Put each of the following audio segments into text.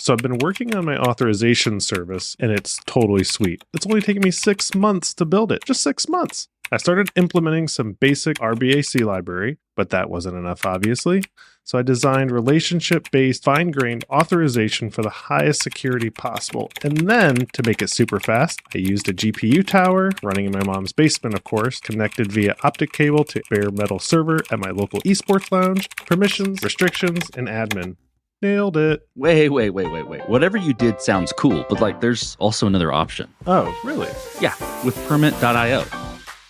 So I've been working on my authorization service, and it's totally sweet. It's only taken me 6 months to build it. Just 6 months. I started implementing some basic RBAC library, but that wasn't enough, obviously. So I designed relationship-based, fine-grained authorization for the highest security possible. And then, to make it super fast, I used a GPU tower, running in my mom's basement, of course, connected via optic cable to bare metal server at my local esports lounge, permissions, restrictions, and admin. Nailed it. Wait. Whatever you did sounds cool, but there's also another option. Oh, really? Yeah, with Permit.io.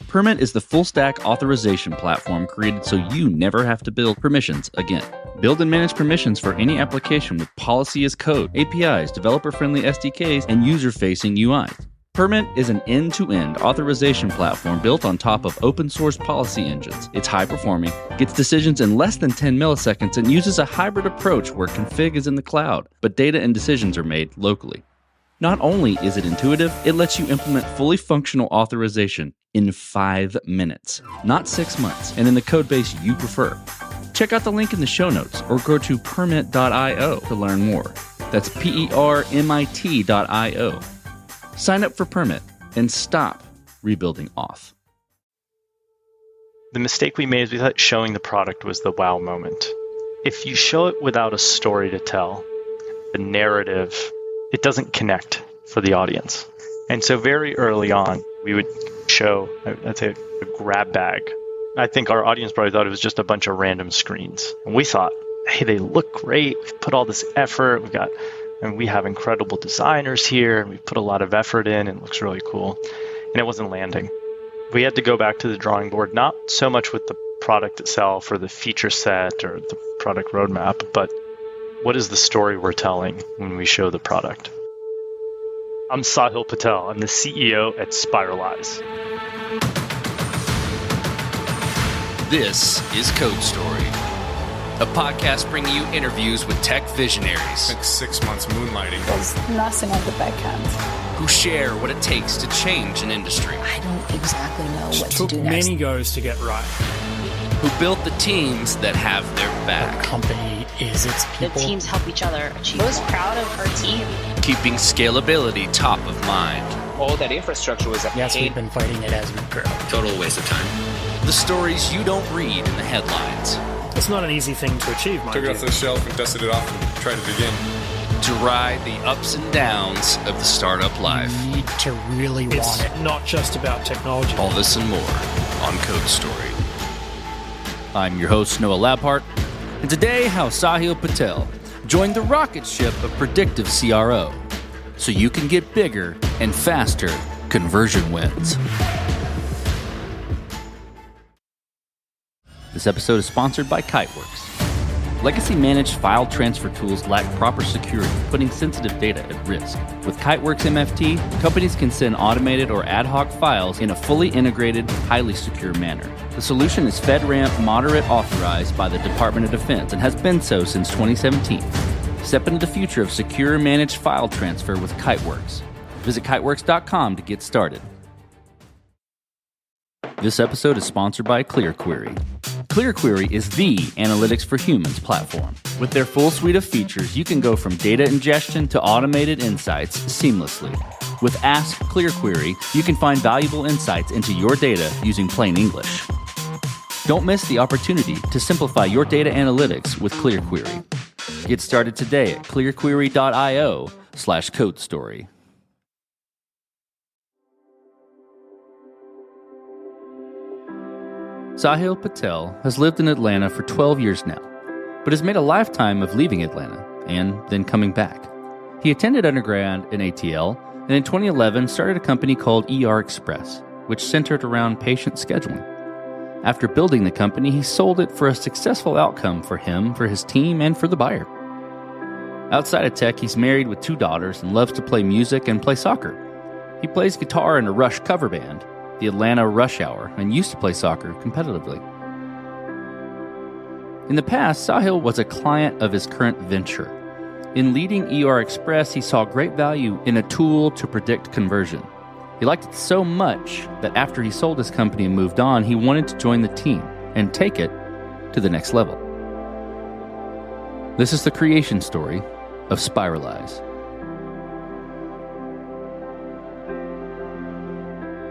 Permit is the full-stack authorization platform created so you never have to build permissions again. Build and manage permissions for any application with policy as code, APIs, developer-friendly SDKs, and user-facing UIs. Permit is an end-to-end authorization platform built on top of open-source policy engines. It's high-performing, gets decisions in less than 10 milliseconds, and uses a hybrid approach where config is in the cloud, but data and decisions are made locally. Not only is it intuitive, it lets you implement fully functional authorization in 5 minutes, not 6 months, and in the code base you prefer. Check out the link in the show notes or go to permit.io to learn more. That's permit.io. Sign up for Permit and stop rebuilding auth. The mistake we made is we thought showing the product was the wow moment. If you show it without a story to tell, the narrative, it doesn't connect for the audience. And so very early on, we would show, I'd say, a grab bag. I think our audience probably thought it was just a bunch of random screens. And we thought, hey, they look great. We've put all this effort. We have incredible designers here. And we've put a lot of effort in, and it looks really cool. And it wasn't landing. We had to go back to the drawing board, not so much with the product itself or the feature set or the product roadmap, but what is the story we're telling when we show the product? I'm Sahil Patel. I'm the CEO at Spiralize. This is Code Story, a podcast bringing you interviews with tech visionaries. Spent 6 months moonlighting. There's nothing on the back end. Who share what it takes to change an industry. I don't exactly know what to took do next. many goes to get right. Who built the teams that have their back. The company is its people. The teams help each other achieve. I was proud of our team. Keeping scalability top of mind. All that infrastructure was Yes, we've been fighting it as we grow. Total waste of time. The stories you don't read in the headlines. It's not an easy thing to achieve, mind Took it you. off the shelf and dusted it off and tried it again. To ride the ups and downs of the startup life. You need to really want it. Not just about technology. All this and more on Code Story. I'm your host, Noah Labhart, and today how Sahil Patel joined the rocket ship of predictive CRO so you can get bigger and faster conversion wins. This episode is sponsored by Kiteworks. Legacy managed file transfer tools lack proper security, putting sensitive data at risk. With Kiteworks MFT, companies can send automated or ad hoc files in a fully integrated, highly secure manner. The solution is FedRAMP moderate authorized by the Department of Defense and has been so since 2017. Step into the future of secure managed file transfer with Kiteworks. Visit kiteworks.com to get started. This episode is sponsored by ClearQuery. ClearQuery is the analytics for humans platform. With their full suite of features, you can go from data ingestion to automated insights seamlessly. With Ask ClearQuery, you can find valuable insights into your data using plain English. Don't miss the opportunity to simplify your data analytics with ClearQuery. Get started today at clearquery.io/codestory. Sahil Patel has lived in Atlanta for 12 years now, but has made a lifetime of leaving Atlanta and then coming back. He attended undergrad in ATL and in 2011 started a company called ER Express, which centered around patient scheduling. After building the company, he sold it for a successful outcome for him, for his team, and for the buyer. Outside of tech, he's married with 2 daughters and loves to play music and play soccer. He plays guitar in a Rush cover band, the Atlanta Rush Hour, and used to play soccer competitively. In the past, Sahil was a client of his current venture. In leading ER Express, he saw great value in a tool to predict conversion. He liked it so much that after he sold his company and moved on, he wanted to join the team and take it to the next level. This is the creation story of Spiralize.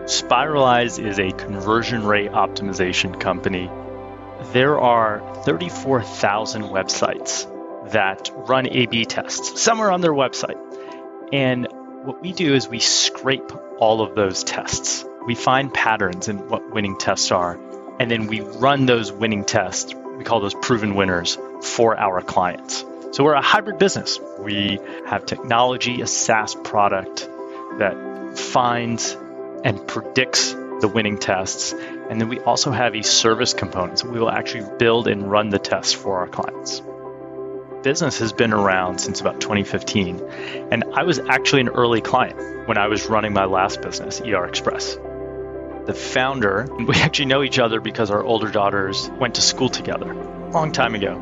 Spiralize is a conversion rate optimization company. There are 34,000 websites that run A/B tests somewhere on their website. And what we do is we scrape all of those tests. We find patterns in what winning tests are, and then we run those winning tests. We call those proven winners for our clients. So we're a hybrid business. We have technology, a SaaS product that finds and predicts the winning tests. And then we also have a service component. So we will actually build and run the tests for our clients. Business has been around since about 2015. And I was actually an early client when I was running my last business, ER Express. The founder, we actually know each other because our older daughters went to school together a long time ago.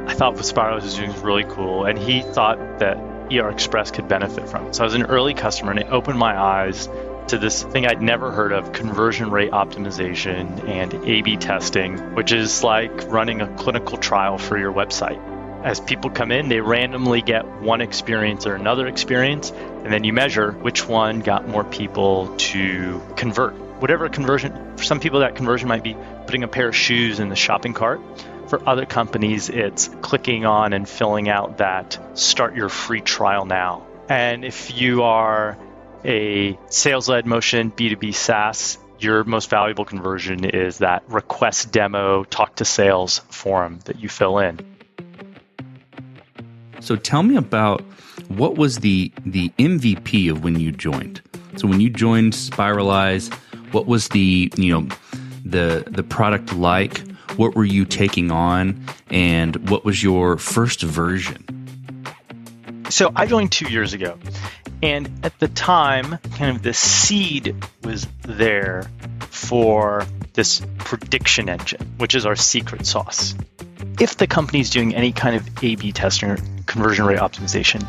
I thought what Spiralize was doing was really cool, and he thought that ER Express could benefit from it. So I was an early customer, and it opened my eyes to this thing I'd never heard of, conversion rate optimization and A/B testing, which is like running a clinical trial for your website. As people come in, they randomly get one experience or another experience, and then you measure which one got more people to convert. Whatever conversion, for some people that conversion might be putting a pair of shoes in the shopping cart. For other companies, it's clicking on and filling out that start your free trial now. And if you are a sales-led motion B2B SaaS, your most valuable conversion is that request demo, talk to sales form that you fill in. So tell me about what was the MVP of when you joined. So when you joined Spiralize, what was the product like? What were you taking on, and what was your first version? So I joined 2 years ago, and at the time, kind of the seed was there for this prediction engine, which is our secret sauce. If the company's doing any kind of A/B testing or conversion rate optimization,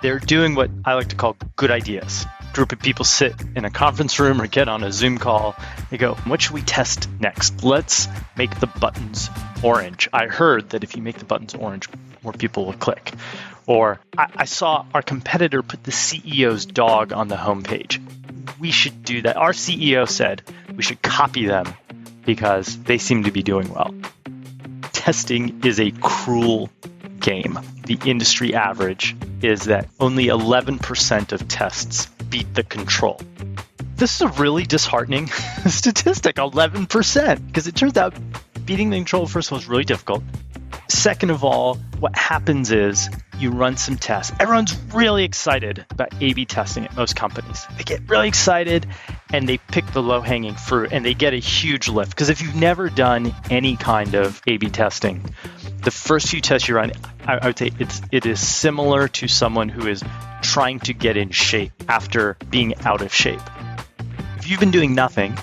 they're doing what I like to call good ideas. A group of people sit in a conference room or get on a Zoom call. They go, what should we test next? Let's make the buttons orange. I heard that if you make the buttons orange, more people will click. Or I saw our competitor put the CEO's dog on the homepage. We should do that. Our CEO said we should copy them because they seem to be doing well. Testing is a cruel game. The industry average is that only 11% of tests beat the control. This is a really disheartening statistic, 11%, because it turns out beating the control, first of all, is really difficult. Second of all, what happens is you run some tests. Everyone's really excited about A/B testing at most companies. They get really excited and they pick the low-hanging fruit and they get a huge lift. Because if you've never done any kind of A/B testing, the first few tests you run, I would say it is similar to someone who is trying to get in shape after being out of shape. If you've been doing nothing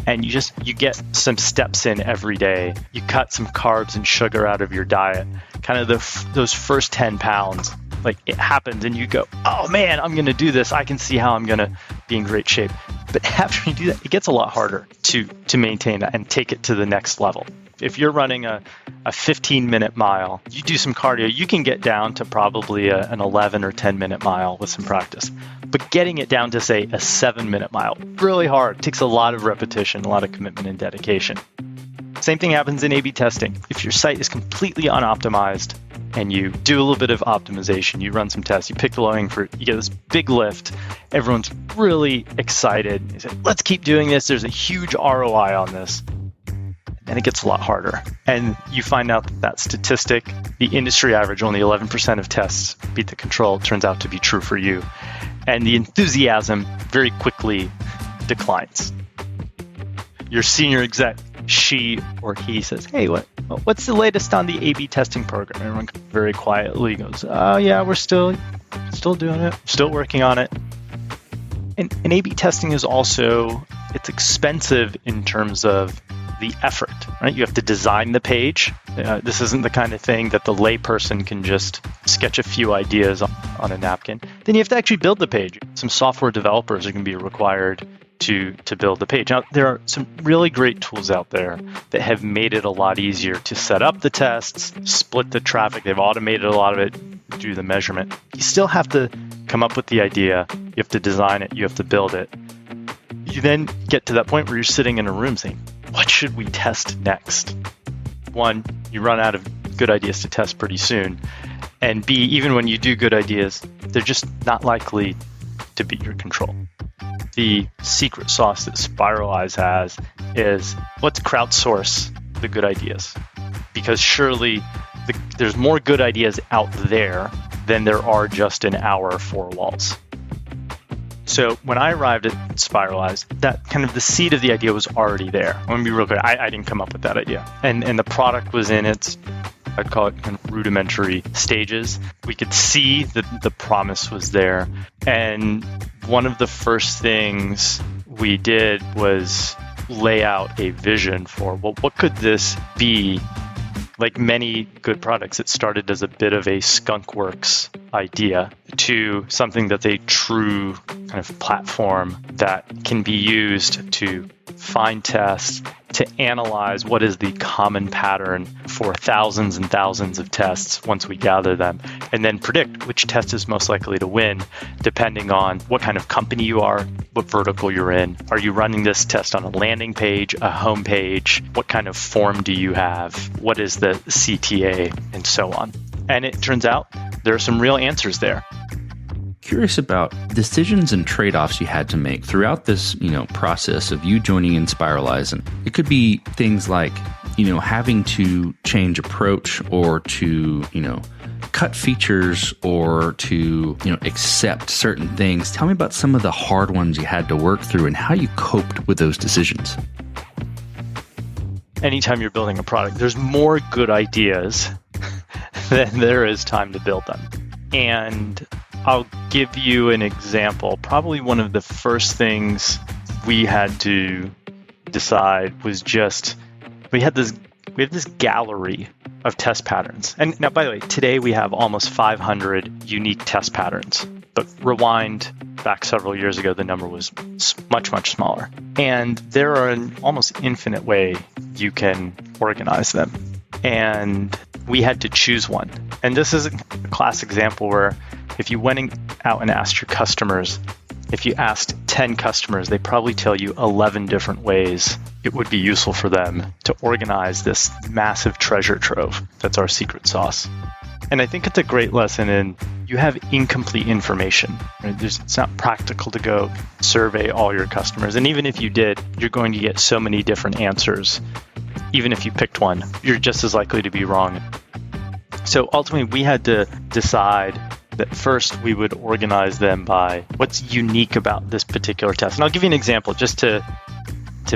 and you get some steps in every day, you cut some carbs and sugar out of your diet, kind of those first 10 pounds, like it happens and you go, oh man, I'm going to do this. I can see how I'm going to be in great shape. But after you do that, it gets a lot harder to maintain that and take it to the next level. If you're running a 15-minute mile, you do some cardio, you can get down to probably an 11 or 10-minute mile with some practice. But getting it down to, say, a 7-minute mile, really hard. It takes a lot of repetition, a lot of commitment and dedication. Same thing happens in A/B testing. If your site is completely unoptimized and you do a little bit of optimization, you run some tests, you pick the low-hanging fruit, you get this big lift, everyone's really excited. You say, let's keep doing this. There's a huge ROI on this. And it gets a lot harder. And you find out that statistic, the industry average, only 11% of tests beat the control, turns out to be true for you. And the enthusiasm very quickly declines. Your senior exec, she or he says, hey, what's the latest on the A/B testing program? Everyone very quietly goes, oh yeah, we're still doing it, still working on it. And A/B testing is also, it's expensive in terms of the effort, right? You have to design the page. This isn't the kind of thing that the layperson can just sketch a few ideas on a napkin. Then you have to actually build the page. Some software developers are going to be required to build the page. Now, there are some really great tools out there that have made it a lot easier to set up the tests, split the traffic. They've automated a lot of it, do the measurement. You still have to come up with the idea. You have to design it. You have to build it. You then get to that point where you're sitting in a room saying, what should we test next? One, you run out of good ideas to test pretty soon. And B, even when you do good ideas, they're just not likely to beat your control. The secret sauce that Spiralize has is let's crowdsource the good ideas. Because surely there's more good ideas out there than there are just in our four walls. So when I arrived at Spiralize, that kind of the seed of the idea was already there. I'm going to be real clear. I didn't come up with that idea. And the product was in its, I'd call it kind of rudimentary stages. We could see that the promise was there. And one of the first things we did was lay out a vision for, well, what could this be? Like many good products, it started as a bit of a skunkworks idea to something that's a true kind of platform that can be used to find tests, to analyze what is the common pattern for thousands and thousands of tests once we gather them, and then predict which test is most likely to win depending on what kind of company you are, what vertical you're in. Are you running this test on a landing page, a home page? What kind of form do you have? What is the CTA? And so on. And it turns out there are some real answers there. Curious about decisions and trade-offs you had to make throughout this, process of you joining in Spiralize. And it could be things like, having to change approach or to, cut features or to, accept certain things. Tell me about some of the hard ones you had to work through and how you coped with those decisions. Anytime you're building a product, there's more good ideas than there is time to build them. And I'll give you an example. Probably one of the first things we had to decide was just we have this gallery of test patterns. And now, by the way, today we have almost 500 unique test patterns. But rewind back several years ago, the number was much, much smaller. And there are an almost infinite way you can organize them. And we had to choose one. And this is a classic example where if you went out and asked your customers, if you asked 10 customers, they probably tell you 11 different ways it would be useful for them to organize this massive treasure trove that's our secret sauce. And I think it's a great lesson in you have incomplete information. Right? It's not practical to go survey all your customers. And even if you did, you're going to get so many different answers. Even if you picked one, you're just as likely to be wrong. So ultimately, we had to decide that first we would organize them by what's unique about this particular test. And I'll give you an example just to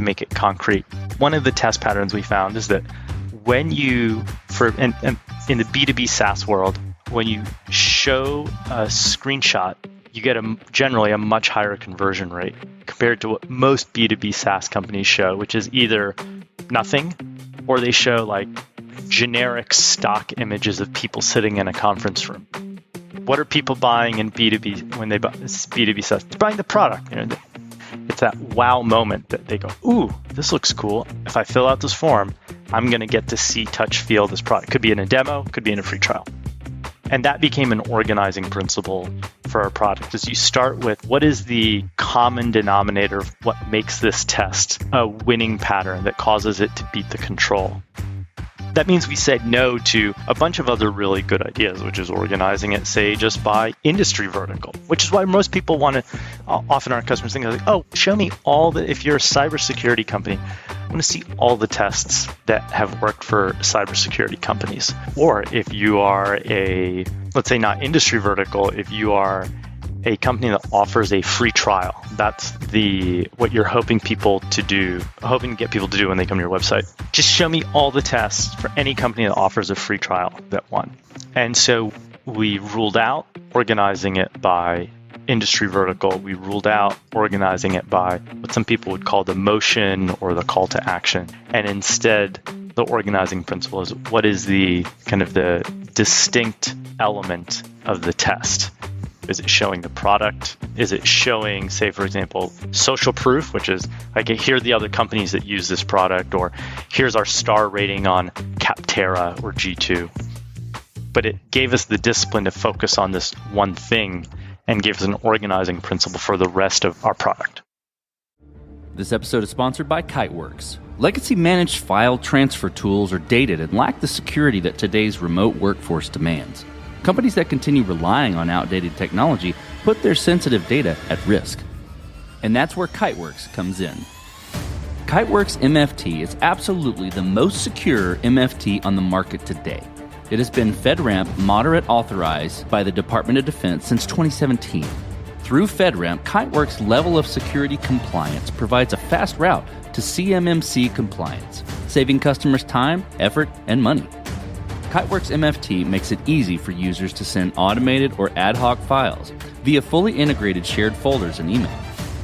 make it concrete. One of the test patterns we found is that when you, and in the B2B SaaS world, when you show a screenshot, you get generally a much higher conversion rate compared to what most B2B SaaS companies show, which is either nothing or they show like generic stock images of people sitting in a conference room. What are people buying in B2B when they buy B2B SaaS? They're buying the product. It's that wow moment that they go, ooh, this looks cool. If I fill out this form, I'm going to get to see, touch, feel this product. Could be in a demo, could be in a free trial. And that became an organizing principle for our product, is you start with what is the common denominator of what makes this test a winning pattern that causes it to beat the control. That means we said no to a bunch of other really good ideas, which is organizing it, say, just by industry vertical, which is why most people want to, often our customers think like, oh, show me if you're a cybersecurity company, I want to see all the tests that have worked for cybersecurity companies. Or if you are let's say not industry vertical, if you are a company that offers a free trial, that's what you're hoping to get people to do when they come to your website. Just show me all the tests for any company that offers a free trial that won. And so we ruled out organizing it by industry vertical. We ruled out organizing it by what some people would call the motion or the call to action. And instead, the organizing principle is what is the kind of the distinct element of the test. Is it showing the product? Is it showing, say, for example, social proof, which is like, here are the other companies that use this product, or here's our star rating on Capterra or G2. But it gave us the discipline to focus on this one thing and gave us an organizing principle for the rest of our product. This episode is sponsored by Kiteworks. Legacy managed file transfer tools are dated and lack the security that today's remote workforce demands. Companies that continue relying on outdated technology put their sensitive data at risk. And that's where Kiteworks comes in. Kiteworks MFT is absolutely the most secure MFT on the market today. It has been FedRAMP moderate authorized by the Department of Defense since 2017. Through FedRAMP, Kiteworks' level of security compliance provides a fast route to CMMC compliance, saving customers time, effort, and money. Kiteworks MFT makes it easy for users to send automated or ad hoc files via fully integrated shared folders and email.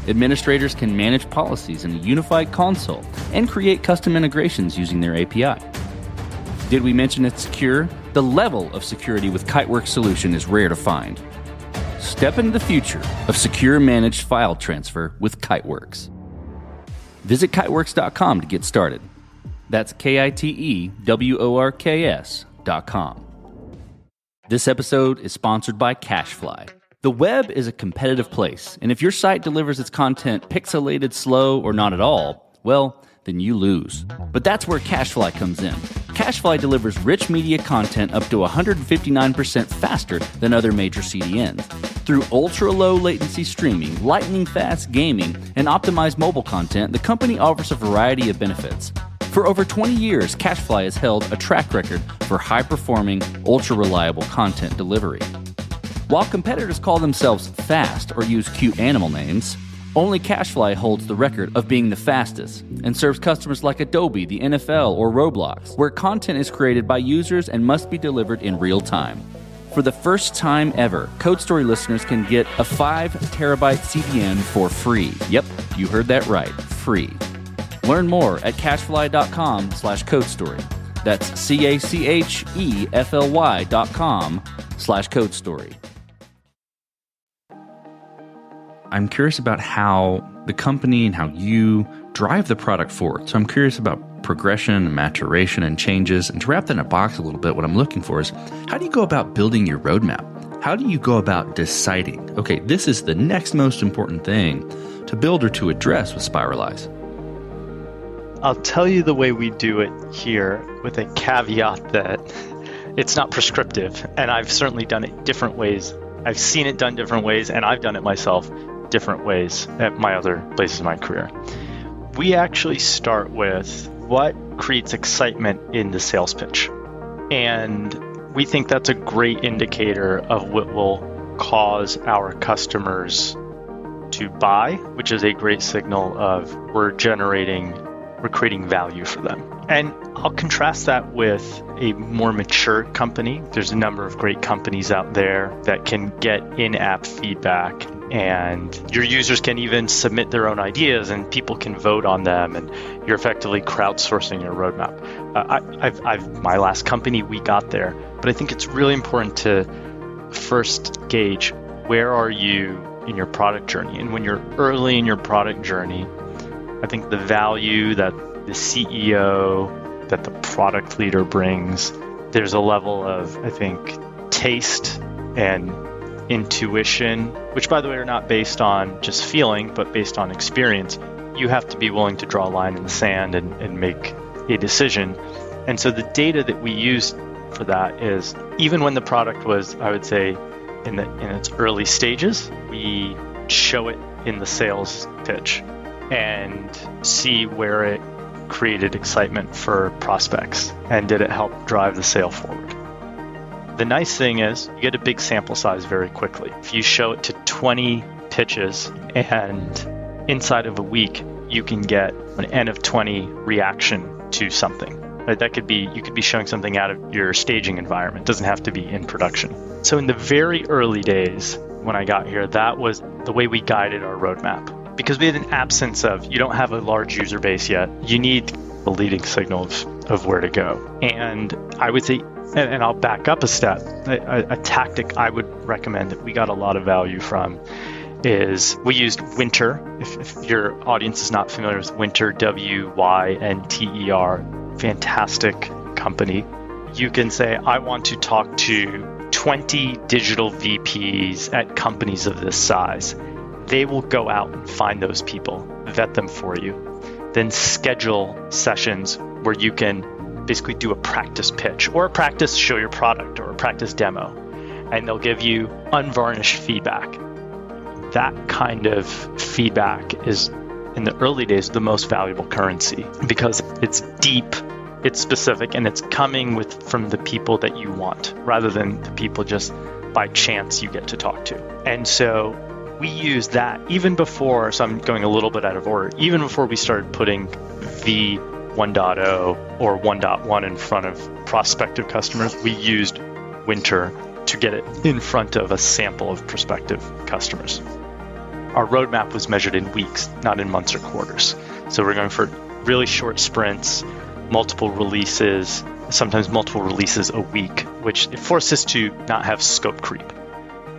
Administrators can manage policies in a unified console and create custom integrations using their API. Did we mention it's secure? The level of security with Kiteworks solution is rare to find. Step into the future of secure managed file transfer with Kiteworks. Visit kiteworks.com to get started. That's KITEWORKS.com. This episode is sponsored by CacheFly. The web is a competitive place, and if your site delivers its content pixelated, slow, or not at all, well, then you lose. But that's where CacheFly comes in. CacheFly delivers rich media content up to 159% faster than other major CDNs. Through ultra-low latency streaming, lightning-fast gaming, and optimized mobile content, the company offers a variety of benefits. For over 20 years, CacheFly has held a track record for high-performing, ultra-reliable content delivery. While competitors call themselves fast or use cute animal names, only CacheFly holds the record of being the fastest and serves customers like Adobe, the NFL, or Roblox, where content is created by users and must be delivered in real time. For the first time ever, Code Story listeners can get a 5 terabyte CDN for free. Yep, you heard that right, free. Learn more at cachefly.com/codestory. That's CACHEFLY.com/codestory. I'm curious about how the company and how you drive the product forward. So I'm curious about progression and maturation and changes. And to wrap that in a box a little bit, what I'm looking for is, how do you go about building your roadmap? How do you go about deciding, okay, this is the next most important thing to build or to address with Spiralize? I'll tell you the way we do it here, with a caveat that it's not prescriptive. And I've certainly done it different ways. I've seen it done different ways, and I've done it myself different ways at my other places in my career. We actually start with what creates excitement in the sales pitch. And we think that's a great indicator of what will cause our customers to buy, which is a great signal of we're creating value for them. And I'll contrast that with a more mature company. There's a number of great companies out there that can get in-app feedback, and your users can even submit their own ideas and people can vote on them, and you're effectively crowdsourcing your roadmap. My last company, we got there, but I think it's really important to first gauge, where are you in your product journey? And when you're early in your product journey, I think the value that the CEO, that the product leader brings, there's a level of, I think, taste and intuition, which, by the way, are not based on just feeling, but based on experience. You have to be willing to draw a line in the sand and make a decision. And so the data that we use for that is, even when the product was, I would say, in its early stages, we show it in the sales pitch and see where it created excitement for prospects and did it help drive the sale forward. The nice thing is you get a big sample size very quickly. If you show it to 20 pitches and inside of a week, you can get an N of 20 reaction to something. Right? That could be, you could be showing something out of your staging environment. It doesn't have to be in production. So in the very early days when I got here, that was the way we guided our roadmap. Because we had an absence of, you don't have a large user base yet, you need the leading signal of where to go. And I would say And I'll back up a step. A tactic I would recommend that we got a lot of value from is we used Winter. If your audience is not familiar with Winter, WYNTER, fantastic company. You can say, I want to talk to 20 digital VPs at companies of this size. They will go out and find those people, vet them for you, then schedule sessions where you can basically do a practice pitch or a practice show your product or a practice demo, and they'll give you unvarnished feedback. That kind of feedback is, in the early days, the most valuable currency because it's deep, it's specific, and it's coming from the people that you want rather than the people just by chance you get to talk to. And so we use that even before, so I'm going a little bit out of order, even before we started putting V1.0 or 1.1 in front of prospective customers, we used Winter to get it in front of a sample of prospective customers. Our roadmap was measured in weeks, not in months or quarters. So we're going for really short sprints, multiple releases, sometimes multiple releases a week, which it forces to not have scope creep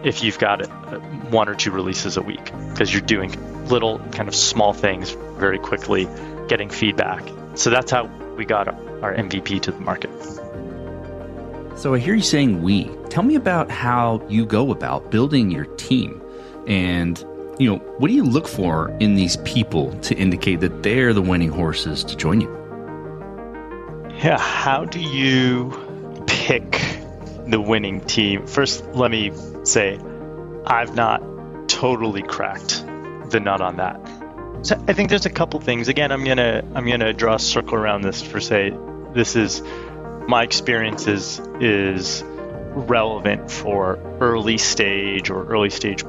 if you've got 1 or 2 releases a week, because you're doing little kind of small things very quickly, getting feedback. So that's how we got our MVP to the market. So I hear you saying we. Tell me about how you go about building your team. And, what do you look for in these people to indicate that they're the winning horses to join you? Yeah, how do you pick the winning team? First, let me say, I've not totally cracked the nut on that. So I think there's a couple things. Again, I'm gonna draw a circle around this for say, this is my experience is relevant for early stage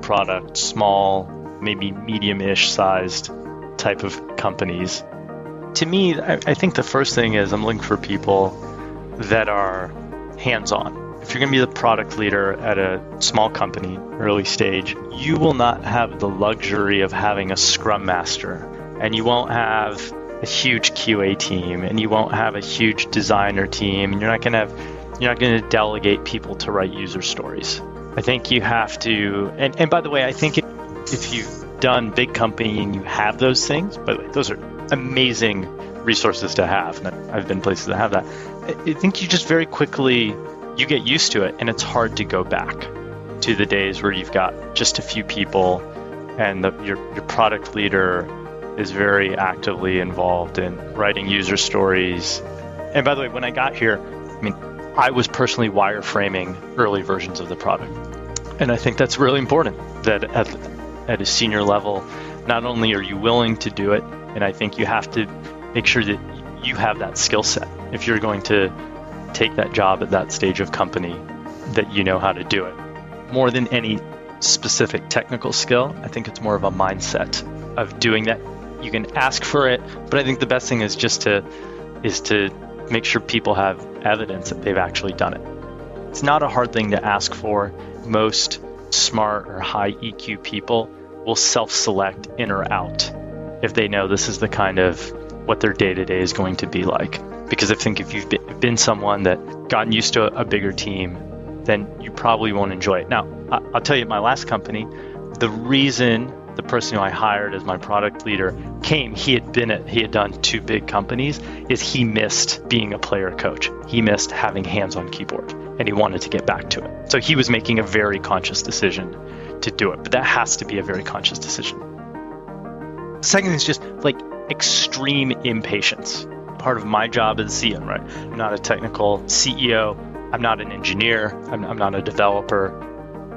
product, small, maybe medium-ish sized type of companies. To me, I think the first thing is I'm looking for people that are hands-on. If you're going to be the product leader at a small company, early stage, you will not have the luxury of having a scrum master, and you won't have a huge QA team, and you won't have a huge designer team, and you're not going to delegate people to write user stories. I think you have to, and by the way, I think if you've done big company and you have those things, by the way, those are amazing resources to have, and I've been places that have that. I think you just very quickly, you get used to it, and it's hard to go back to the days where you've got just a few people and your product leader is very actively involved in writing user stories. And by the way, when I got here, I was personally wireframing early versions of the product. And I think that's really important that at a senior level, not only are you willing to do it, and I think you have to make sure that you have that skill set. If you're going to take that job at that stage of company, that you know how to do it. More than any specific technical skill, I think it's more of a mindset of doing that. You can ask for it, but I think the best thing is to make sure people have evidence that they've actually done it. It's not a hard thing to ask for. Most smart or high EQ people will self-select in or out if they know this is the kind of what their day-to-day is going to be like. Because I think if you've been someone that gotten used to a bigger team, then you probably won't enjoy it. Now, I'll tell you, at my last company, the reason the person who I hired as my product leader came, he had done 2 big companies, is he missed being a player coach. He missed having hands on keyboard, and he wanted to get back to it. So he was making a very conscious decision to do it, but that has to be a very conscious decision. Second thing is just like extreme impatience. Part of my job as a CEO, right? I'm not a technical CEO. I'm not an engineer. I'm not a developer.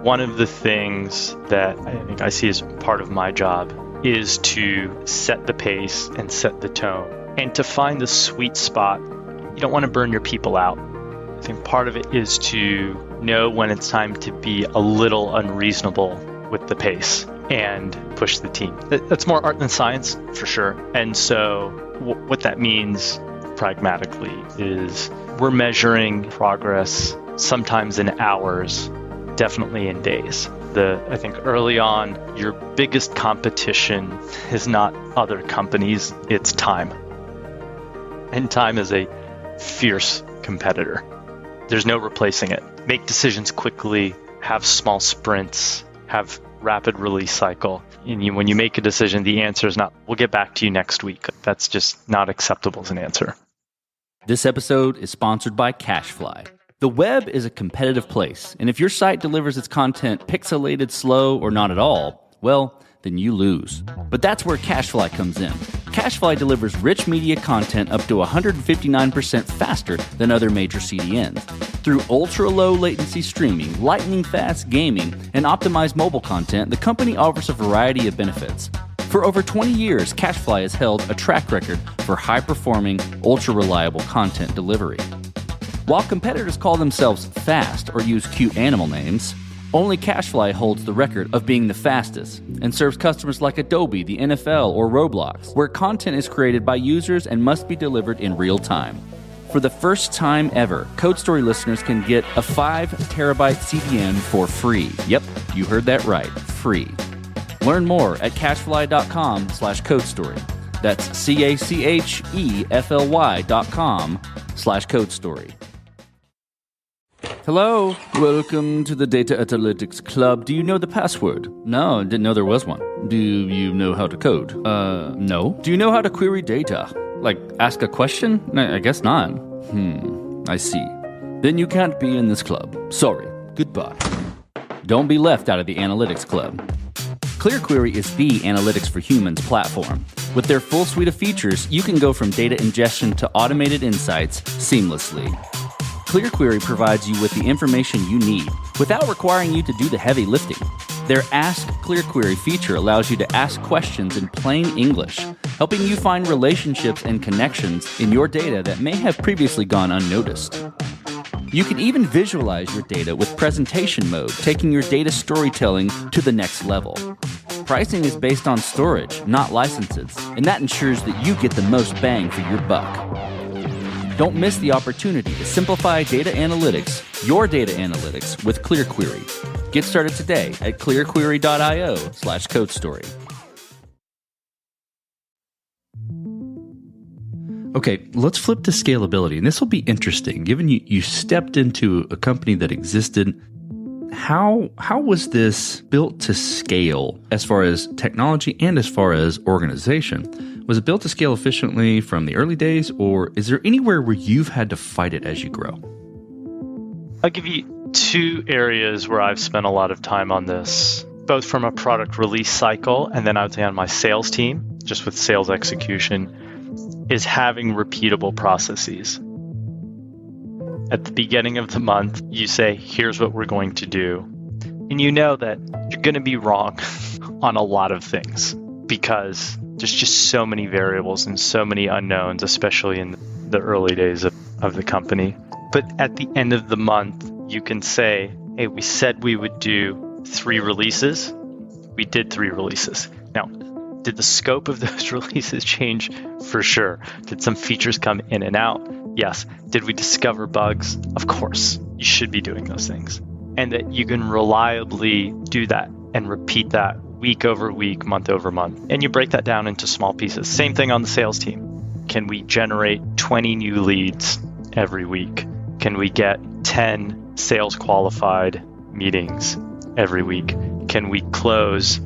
One of the things that I think I see as part of my job is to set the pace and set the tone, and to find the sweet spot. You don't want to burn your people out. I think part of it is to know when it's time to be a little unreasonable with the pace and push the team. That's more art than science, for sure. And so what that means pragmatically is we're measuring progress sometimes in hours, definitely in days. I think early on, your biggest competition is not other companies, it's time. And time is a fierce competitor. There's no replacing it. Make decisions quickly, have small sprints, have rapid release cycle. And when you make a decision, the answer is not, we'll get back to you next week. That's just not acceptable as an answer. This episode is sponsored by CashFly. The web is a competitive place, and if your site delivers its content pixelated, slow, or not at all, well, then you lose. But that's where CashFly comes in. CashFly delivers rich media content up to 159% faster than other major CDNs. Through ultra-low latency streaming, lightning-fast gaming, and optimized mobile content, the company offers a variety of benefits. For over 20 years, CashFly has held a track record for high-performing, ultra-reliable content delivery. While competitors call themselves fast or use cute animal names, only CashFly holds the record of being the fastest and serves customers like Adobe, the NFL, or Roblox, where content is created by users and must be delivered in real time. For the first time ever, Code Story listeners can get a 5 terabyte CDN for free. Yep, you heard that right, free. Learn more at cashfly.com/codestory. That's CACHEFLY.com/codestory. Hello, welcome to the Data Analytics Club. Do you know the password? No, didn't know there was one. Do you know how to code? No. Do you know how to query data? Like, ask a question? I guess not. I see. Then you can't be in this club. Sorry. Goodbye. Don't be left out of the Analytics Club. ClearQuery is the Analytics for Humans platform. With their full suite of features, you can go from data ingestion to automated insights seamlessly. ClearQuery provides you with the information you need without requiring you to do the heavy lifting. Their Ask ClearQuery feature allows you to ask questions in plain English, helping you find relationships and connections in your data that may have previously gone unnoticed. You can even visualize your data with presentation mode, taking your data storytelling to the next level. Pricing is based on storage, not licenses, and that ensures that you get the most bang for your buck. Don't miss the opportunity to simplify data analytics, your data analytics, with ClearQuery. Get started today at clearquery.io/codestory. Okay, let's flip to scalability. And this will be interesting. Given you stepped into a company that existed, how was this built to scale as far as technology and as far as organization? Was it built to scale efficiently from the early days, or is there anywhere where you've had to fight it as you grow? I'll give you 2 areas where I've spent a lot of time on this, both from a product release cycle and then I would say on my sales team, just with sales execution, is having repeatable processes. At the beginning of the month, you say, here's what we're going to do. And you know that you're going to be wrong on a lot of things because there's just so many variables and so many unknowns, especially in the early days of the company. But at the end of the month, you can say, hey, we said we would do 3 releases. We did 3 releases. Now, did the scope of those releases change? For sure. Did some features come in and out? Yes. Did we discover bugs? Of course. You should be doing those things. And that you can reliably do that and repeat that week over week, month over month. And you break that down into small pieces. Same thing on the sales team. Can we generate 20 new leads every week? Can we get 10 sales qualified meetings every week? Can we close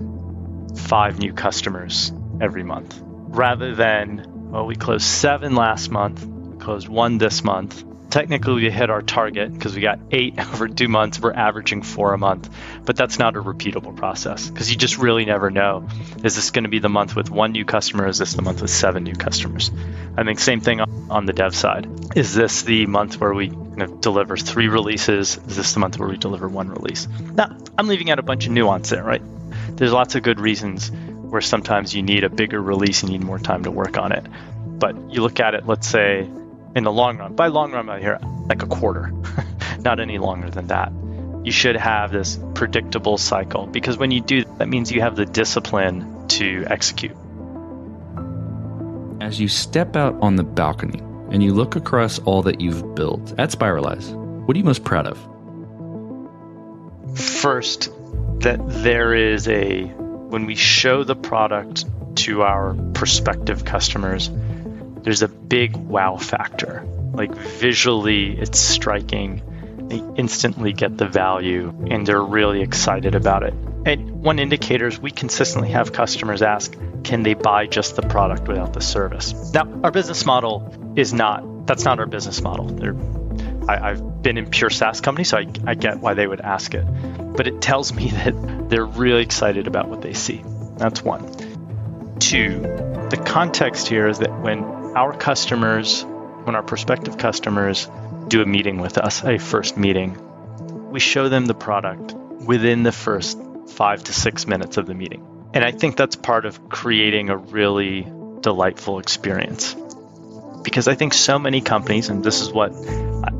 5 new customers every month? Rather than, well, we closed 7 last month, we closed 1 this month. Technically, we hit our target because we got 8 over 2 months. We're averaging 4 a month, but that's not a repeatable process because you just really never know. Is this going to be the month with 1 new customer? Is this the month with 7 new customers? I think same thing on the dev side. Is this the month where we deliver 3 releases? Is this the month where we deliver 1 release? Now, I'm leaving out a bunch of nuance there, right? There's lots of good reasons where sometimes you need a bigger release and you need more time to work on it. But you look at it, let's say, in the long run. By long run, I hear like a quarter, not any longer than that. You should have this predictable cycle because when you do, that means you have the discipline to execute. As you step out on the balcony and you look across all that you've built at Spiralize, what are you most proud of? First, that there is when we show the product to our prospective customers, there's a big wow factor. Like visually, it's striking. They instantly get the value and they're really excited about it. And one indicator is we consistently have customers ask, can they buy just the product without the service? Now, our business model that's not our business model. I've been in pure SaaS companies, so I get why they would ask it. But it tells me that they're really excited about what they see. That's one. Two, the context here is that when our prospective customers do a meeting with us, a first meeting, we show them the product within the first 5 to 6 minutes of the meeting. And I think that's part of creating a really delightful experience. Because I think so many companies, and this is what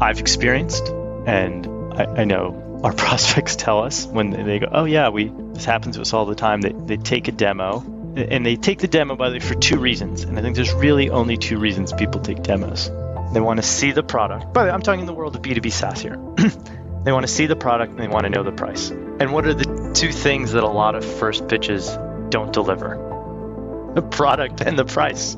I've experienced, and I know our prospects tell us when they go, oh yeah, this happens to us all the time. They take a demo, and they take the demo, by the way, for two reasons. And I think there's really only two reasons people take demos. They want to see the product. By the way, I'm talking in the world of B2B SaaS here. They want to see the product and they want to know the price. And what are the two things that a lot of first pitches don't deliver? The product and the price.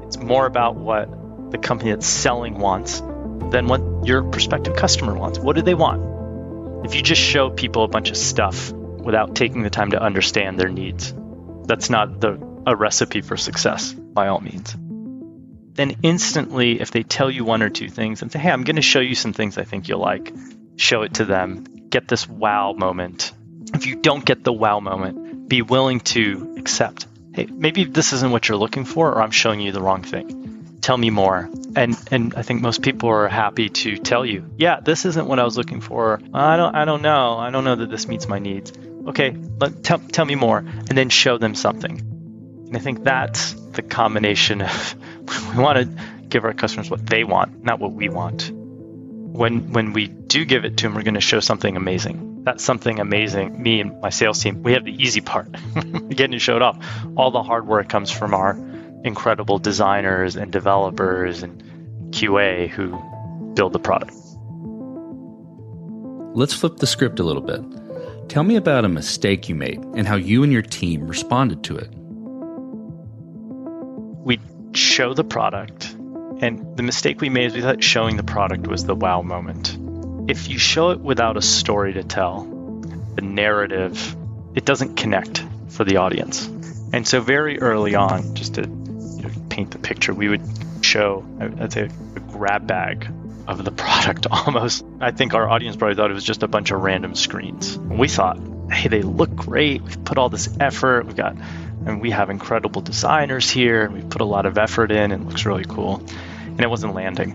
It's more about what the company that's selling wants than what your prospective customer wants. What do they want? If you just show people a bunch of stuff without taking the time to understand their needs, that's not a recipe for success, by all means. Then instantly, if they tell you one or two things and say, hey, I'm going to show you some things I think you'll like, show it to them, get this wow moment. If you don't get the wow moment, be willing to accept, hey, maybe this isn't what you're looking for, or I'm showing you the wrong thing. Tell me more. And I think most people are happy to tell you, yeah, this isn't what I was looking for. I don't know. I don't know that this meets my needs. Okay, tell me more, and then show them something. And I think that's the combination of we want to give our customers what they want, not what we want. When we do give it to them, we're going to show something amazing. That's something amazing. Me and my sales team, we have the easy part, getting to show it off. All the hard work comes from our incredible designers and developers and QA who build the product. Let's flip the script a little bit. Tell me about a mistake you made and how you and your team responded to it. We show the product, and the mistake we made is we thought showing the product was the wow moment. If you show it without a story to tell, the narrative, it doesn't connect for the audience. And so very early on, just to paint the picture, we would show, I'd say, a grab bag of the product almost. I think our audience probably thought it was just a bunch of random screens. And we thought, hey, they look great. We've put all this effort. We have incredible designers here. And we've put a lot of effort in, and it looks really cool. And it wasn't landing.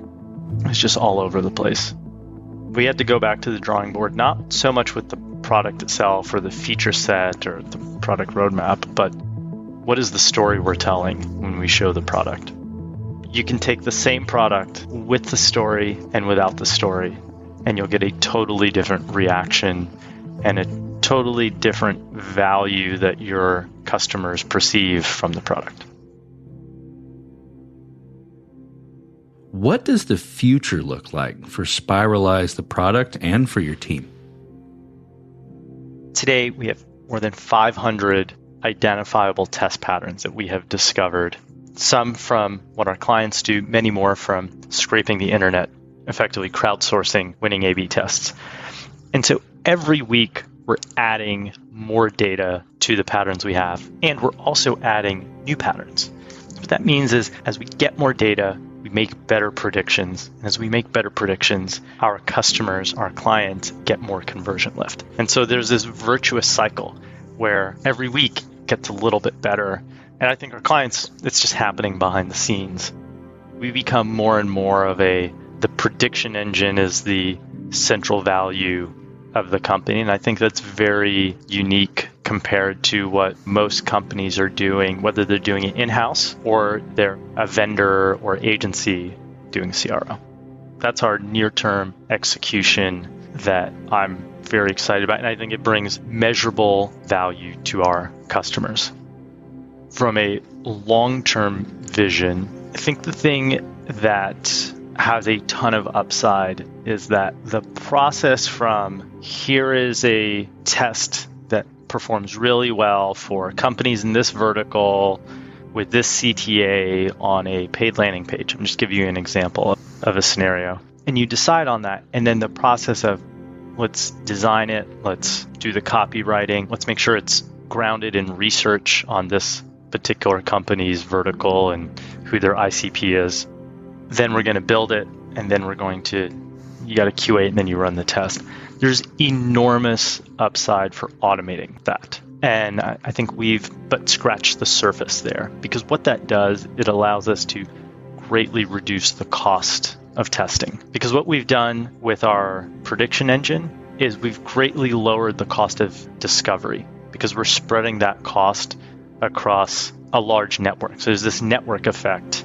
It was just all over the place. We had to go back to the drawing board, not so much with the product itself or the feature set or the product roadmap, but what is the story we're telling when we show the product? You can take the same product with the story and without the story, and you'll get a totally different reaction and a totally different value that your customers perceive from the product. What does the future look like for Spiralize the product and for your team? Today, we have more than 500 identifiable test patterns that we have discovered. Some from what our clients do, many more from scraping the internet, effectively crowdsourcing winning A/B tests. And so every week, we're adding more data to the patterns we have, and we're also adding new patterns. So what that means is as we get more data, we make better predictions. And as we make better predictions, our customers, our clients get more conversion lift. And so there's this virtuous cycle where every week gets a little bit better. And I think our clients, it's just happening behind the scenes. We become more and more of the prediction engine is the central value of the company. And I think that's very unique compared to what most companies are doing, whether they're doing it in-house or they're a vendor or agency doing CRO. That's our near-term execution that I'm very excited about. And I think it brings measurable value to our customers. From a long-term vision, I think the thing that has a ton of upside is that the process from here is a test that performs really well for companies in this vertical with this CTA on a paid landing page. I'm just giving you an example of a scenario. and you decide on that. And then the process of let's design it, let's do the copywriting, let's make sure it's grounded in research on this particular company's vertical and who their ICP is. Then we're going to build it, and then you got to QA it, and then you run the test. There's enormous upside for automating that. And I think we've but scratched the surface there, because what that does, it allows us to greatly reduce the cost of testing. Because what we've done with our prediction engine is we've greatly lowered the cost of discovery, because we're spreading that cost across a large network. So there's this network effect.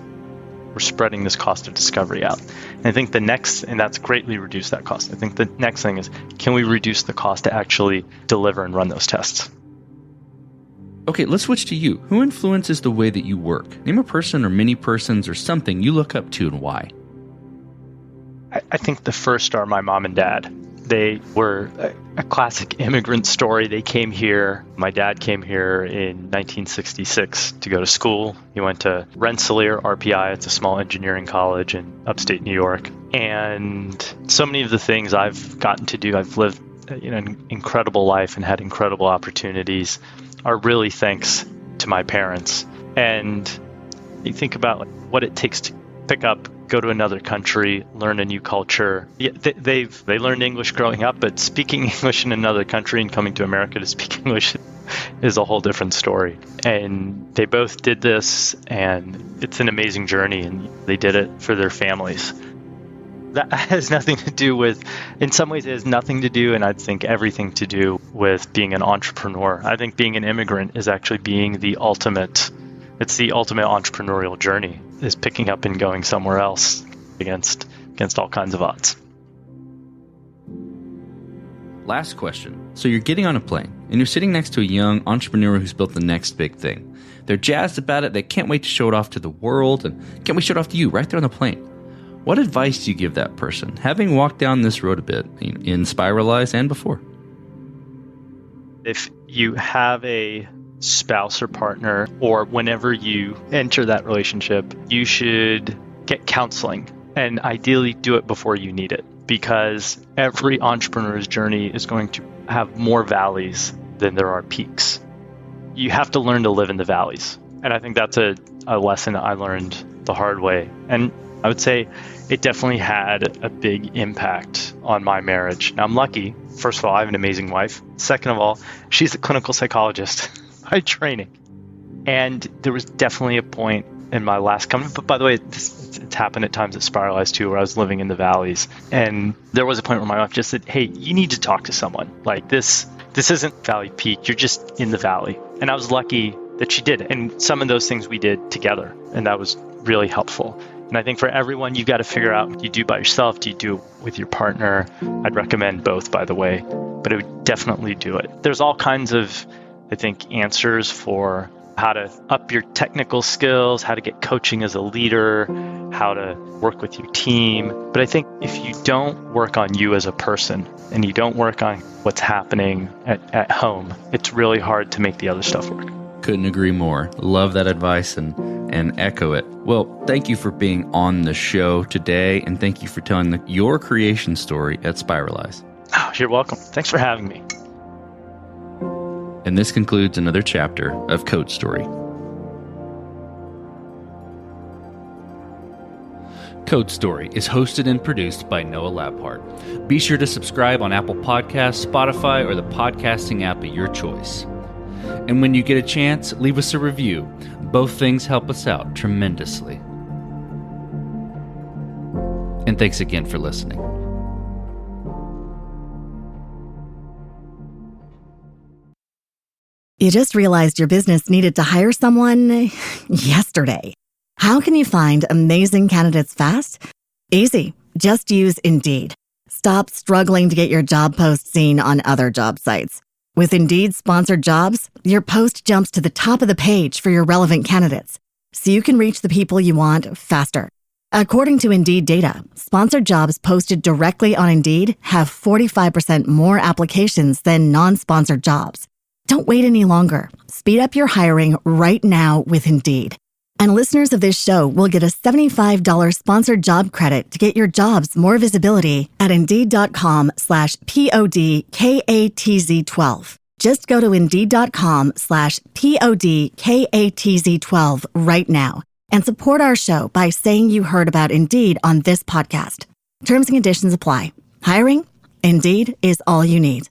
We're spreading this cost of discovery out. And I think and that's greatly reduced that cost. I think the next thing is, can we reduce the cost to actually deliver and run those tests? Okay, let's switch to you. Who influences the way that you work? Name a person or many persons or something you look up to and why. I think the first are my mom and dad. They were a classic immigrant story. They came here. My dad came here in 1966 to go to school. He went to Rensselaer RPI. It's a small engineering college in upstate New York. And so many of the things I've gotten to do, I've lived an incredible life and had incredible opportunities, are really thanks to my parents. And you think about what it takes to pick up, go to another country, learn a new culture. Yeah, they learned English growing up, but speaking English in another country and coming to America to speak English is a whole different story. And they both did this, and it's an amazing journey, and they did it for their families. That has nothing to do with, in some ways it has nothing to do, and I think everything to do with being an entrepreneur. I think being an immigrant is actually being the ultimate entrepreneurial journey, is picking up and going somewhere else against all kinds of odds. Last question. So you're getting on a plane and you're sitting next to a young entrepreneur who's built the next big thing. They're jazzed about it. They can't wait to show it off to the world, and can't wait to show it off to you right there on the plane. What advice do you give that person, having walked down this road a bit in Spiralize and before? If you have a spouse or partner, or whenever you enter that relationship, you should get counseling, and ideally do it before you need it, because every entrepreneur's journey is going to have more valleys than there are peaks. You have to learn to live in the valleys. And I think that's a lesson I learned the hard way. And I would say it definitely had a big impact on my marriage. Now, I'm lucky. First of all, I have an amazing wife. Second of all, she's a clinical psychologist by training. And there was definitely a point in my last company, but by the way, it's happened at times at Spiralize too, where I was living in the valleys. And there was a point where my wife just said, hey, you need to talk to someone. Like this isn't Valley Peak. You're just in the valley. And I was lucky that she did. And some of those things we did together. And that was really helpful. And I think for everyone, you've got to figure out, do you do it by yourself? Do you do it with your partner? I'd recommend both, by the way, but I would definitely do it. There's all kinds of, I think, answers for how to up your technical skills, how to get coaching as a leader, how to work with your team. But I think if you don't work on you as a person and you don't work on what's happening at home, it's really hard to make the other stuff work. Couldn't agree more. Love that advice and echo it. Well, thank you for being on the show today, and thank you for telling your creation story at Spiralize. Oh, you're welcome. Thanks for having me. And this concludes another chapter of Code Story. Code Story is hosted and produced by Noah Labhart. Be sure to subscribe on Apple Podcasts, Spotify, or the podcasting app of your choice. And when you get a chance, leave us a review. Both things help us out tremendously. And thanks again for listening. You just realized your business needed to hire someone yesterday. How can you find amazing candidates fast? Easy. Just use Indeed. Stop struggling to get your job post seen on other job sites. With Indeed sponsored jobs, your post jumps to the top of the page for your relevant candidates, so you can reach the people you want faster. According to Indeed data, sponsored jobs posted directly on Indeed have 45% more applications than non-sponsored jobs. Don't wait any longer. Speed up your hiring right now with Indeed. And listeners of this show will get a $75 sponsored job credit to get your jobs more visibility at Indeed.com/PODKATZ12. Just go to Indeed.com/PODKATZ12 right now and support our show by saying you heard about Indeed on this podcast. Terms and conditions apply. Hiring? Indeed is all you need.